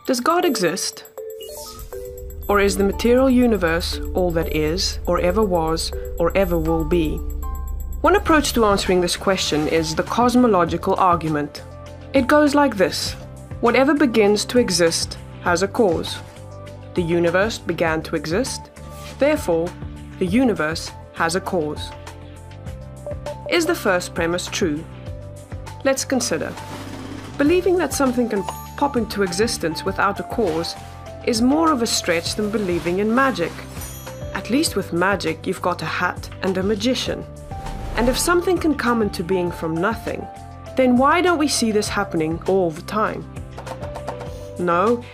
Does God exist? Or is the material universe all that is, or ever was, or ever will be? One approach to answering this question is the cosmological argument. It goes like this: whatever begins to exist has a cause. The universe began to exist, therefore, the universe has a cause. Is the first premise true? Let's consider. Believing that something can pop into existence without a cause is more of a stretch than believing in magic. At least with magic, you've got a hat and a magician. And if something can come into being from nothing, then why don't we see this happening all the time? No,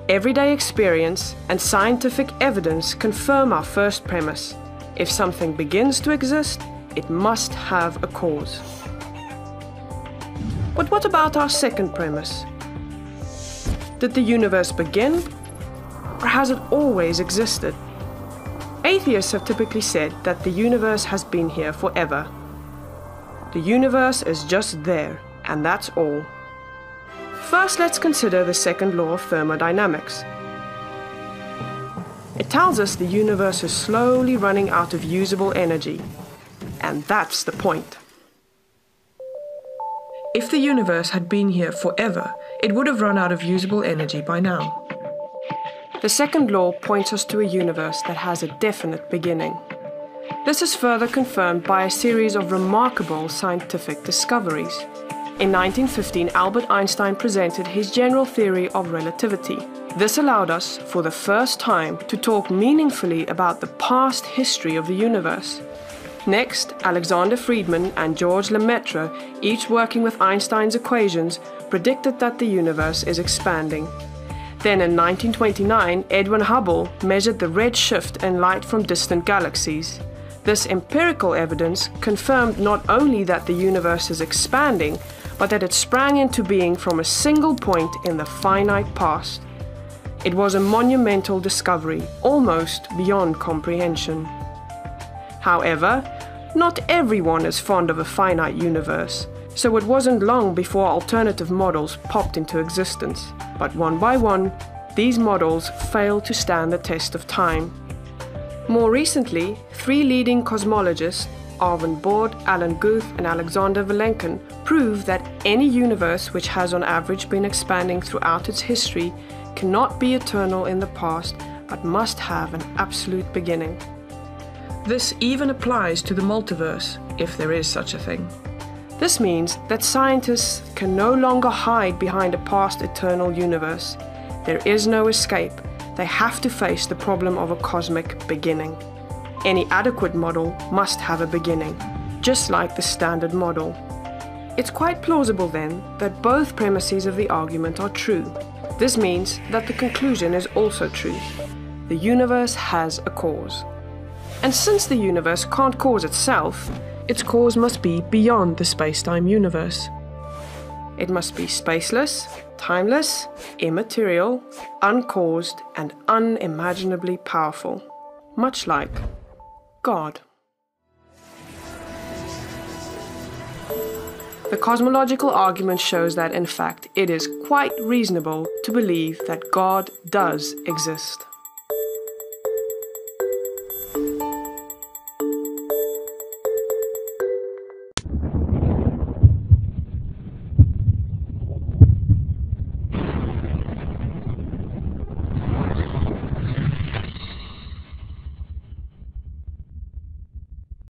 everyday experience and scientific evidence confirm our first premise. If something begins to exist, it must have a cause. But what about our second premise? Did the universe begin, or has it always existed? Atheists have typically said that the universe has been here forever. The universe is just there, and that's all. First, let's consider the second law of thermodynamics. It tells us the universe is slowly running out of usable energy, and that's the point. If the universe had been here forever, it would have run out of usable energy by now. The second law points us to a universe that has a definite beginning. This is further confirmed by a series of remarkable scientific discoveries. In 1915, Albert Einstein presented his general theory of relativity. This allowed us, for the first time, to talk meaningfully about the past history of the universe. Next, Alexander Friedmann and George Lemaitre, each working with Einstein's equations, predicted that the universe is expanding. Then in 1929, Edwin Hubble measured the red shift in light from distant galaxies. This empirical evidence confirmed not only that the universe is expanding, but that it sprang into being from a single point in the finite past. It was a monumental discovery, almost beyond comprehension. However, not everyone is fond of a finite universe, so it wasn't long before alternative models popped into existence. But one by one, these models failed to stand the test of time. More recently, three leading cosmologists, Arvind Borde, Alan Guth, and Alexander Vilenkin, prove that any universe which has on average been expanding throughout its history cannot be eternal in the past, but must have an absolute beginning. This even applies to the multiverse, if there is such a thing. This means that scientists can no longer hide behind a past eternal universe. There is no escape. They have to face the problem of a cosmic beginning. Any adequate model must have a beginning, just like the standard model. It's quite plausible then that both premises of the argument are true. This means that the conclusion is also true. The universe has a cause. And since the universe can't cause itself, its cause must be beyond the space-time universe. It must be spaceless, timeless, immaterial, uncaused, and unimaginably powerful, much like God. The cosmological argument shows that, in fact, it is quite reasonable to believe that God does exist.